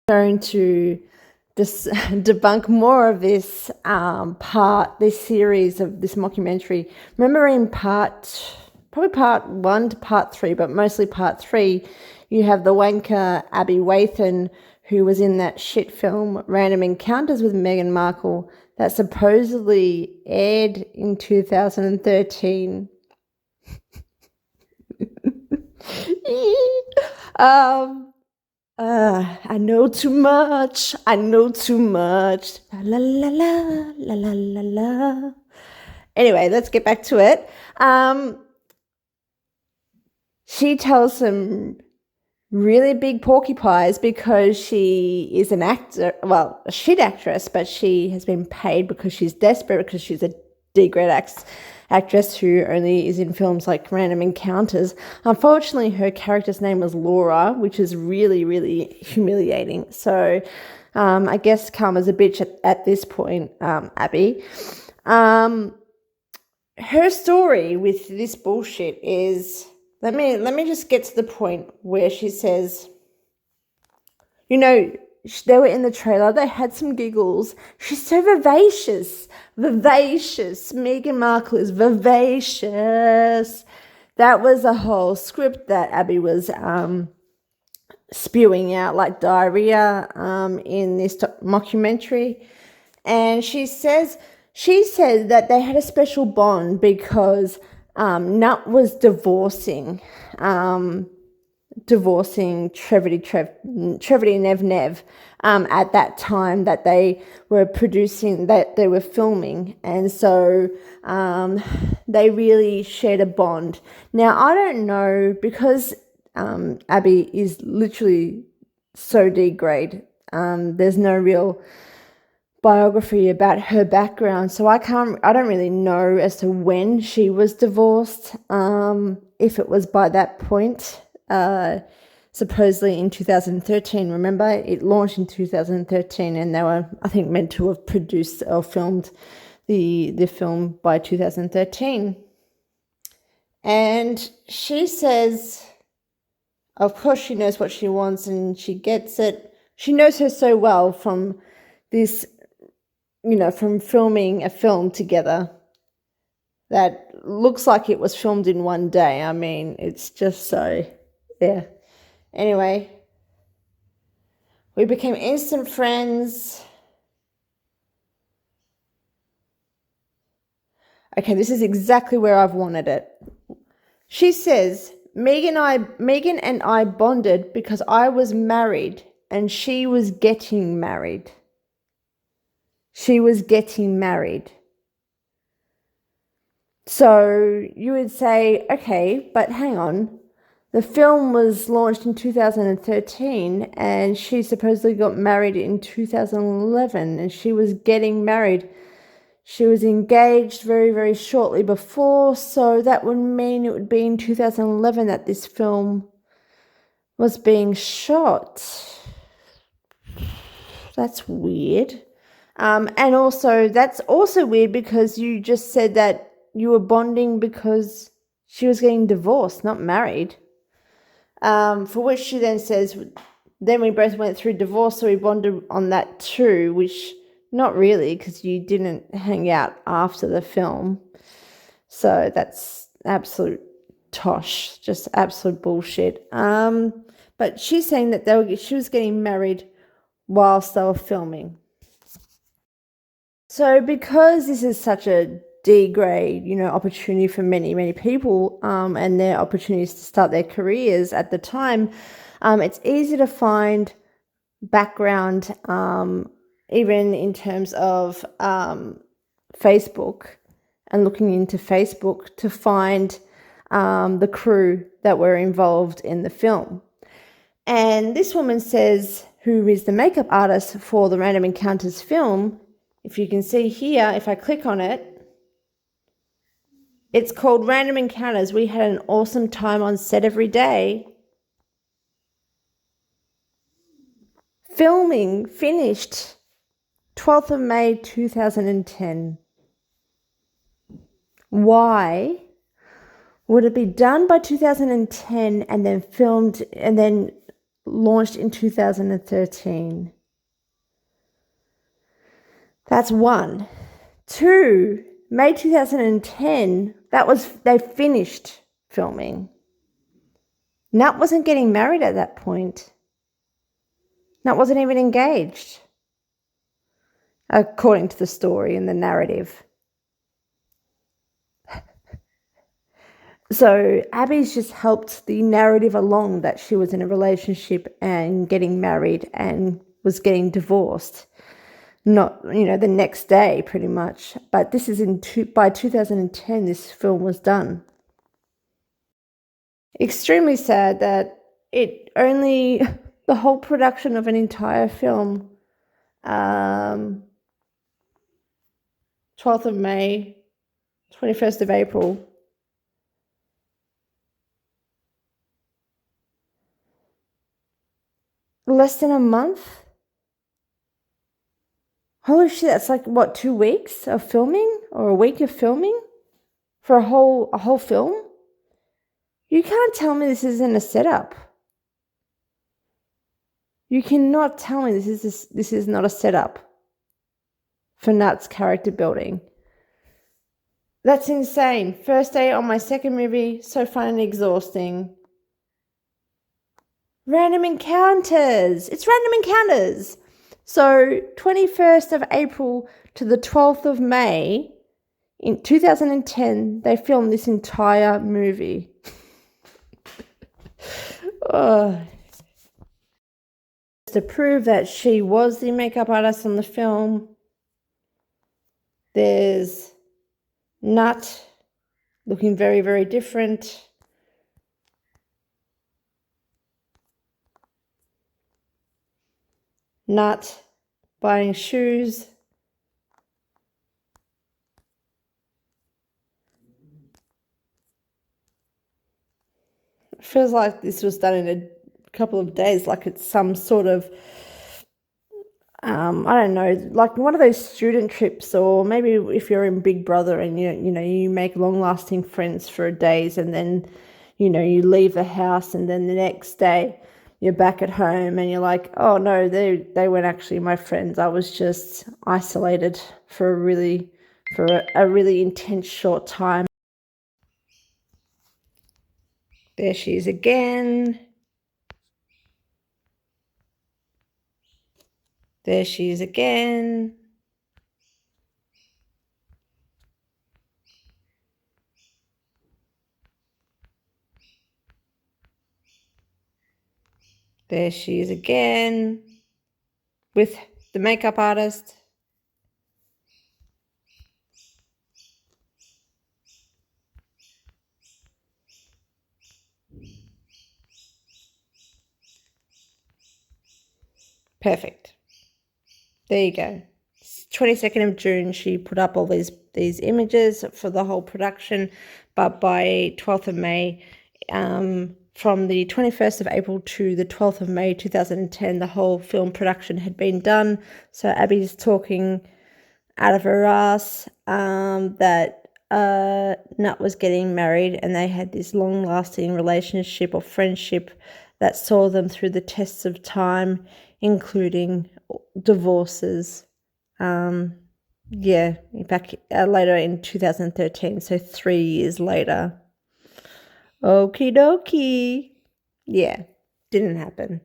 going to just debunk more of this this series of this mockumentary. Remember in probably part 1 to part 3, but mostly part 3, you have the wanker Abby Wathen, who was in that shit film Random Encounters with Meghan Markle that supposedly aired in 2013. I know too much. I know too much. La la la la la la la. Anyway, let's get back to it. She tells some really big porcupines because she is an actor, well, a shit actress, but she has been paid because she's desperate, because she's a D-grade actress who only is in films like Random Encounters. Unfortunately, her character's name was Laura, which is really, really humiliating. So I guess karma's a bitch at this point, Abby. Her story with this bullshit is... Let me just get to the point where she says, you know, they were in the trailer, they had some giggles. She's so vivacious. Vivacious. Meghan Markle is vivacious. That was a whole script that Abby was spewing out like diarrhea in this mockumentary. And she said that they had a special bond because Nut was divorcing Trevity Nev at that time that they were filming, and so they really shared a bond. Now I don't know, because Abby is literally so D-grade. There's no real biography about her background, so I don't really know as to when she was divorced, if it was by that point, supposedly in 2013. Remember, it launched in 2013, and they were, I think, meant to have produced or filmed the film by 2013. And she says, of course she knows what she wants and she gets it. She knows her so well from this, from filming a film together that looks like it was filmed in one day. I mean, it's just so, yeah. Anyway, we became instant friends. Okay, this is exactly where I've wanted it. She says, Meghan and I bonded because I was married and she was getting married. She was getting married. So you would say, okay, but hang on. The film was launched in 2013 and she supposedly got married in 2011, and she was getting married. She was engaged very, very shortly before, so that would mean it would be in 2011 that this film was being shot. That's weird. And also, that's also weird because you just said that you were bonding because she was getting divorced, not married. For which she then says, then we both went through divorce, so we bonded on that too, which not really, because you didn't hang out after the film. So that's absolute tosh, just absolute bullshit. But she's saying that she was getting married whilst they were filming. So because this is such a D-grade, opportunity for many, many people, and their opportunities to start their careers at the time, it's easy to find background, even in terms of Facebook, and looking into Facebook to find the crew that were involved in the film. And this woman says, who is the makeup artist for the Random Encounters film, if you can see here, if I click on it, it's called Random Encounters. We had an awesome time on set every day. Filming finished 12th of May 2010. Why would it be done by 2010 and then filmed and then launched in 2013. That's one. Two, May 2010, they finished filming. Nat wasn't getting married at that point. Nat wasn't even engaged, according to the story and the narrative. So Abby's just helped the narrative along that she was in a relationship and getting married and was getting divorced. Not, the next day pretty much. But this is by 2010, this film was done. Extremely sad that the whole production of an entire film, 12th of May, 21st of April, less than a month. Holy shit, that's like, what, 2 weeks of filming or a week of filming for a whole film? You can't tell me this isn't a setup. You cannot tell me this is not a setup for Nat's character building. That's insane. First day on my second movie, so fun and exhausting. Random encounters. It's random encounters. So 21st of April to the 12th of May in 2010, they filmed this entire movie. To prove that she was the makeup artist on the film, there's Nat looking very, very different. Nat buying shoes. It feels like this was done in a couple of days, like it's some sort of, I don't know, like one of those student trips, or maybe if you're in Big Brother and you make long-lasting friends for days, and then you leave the house, and then the next day you're back at home and you're like, oh no, they weren't actually my friends. I was just isolated for a really intense short time. There she is again. There she is again. There she is again with the makeup artist. Perfect. There you go. 22nd of June, she put up all these images for the whole production, but by 12th of May, from the 21st of April to the 12th of May 2010, the whole film production had been done. So Abby's talking out of her ass that Nat was getting married, and they had this long-lasting relationship or friendship that saw them through the tests of time, including divorces. Back later in 2013, so 3 years later. Okie dokie. Yeah, didn't happen.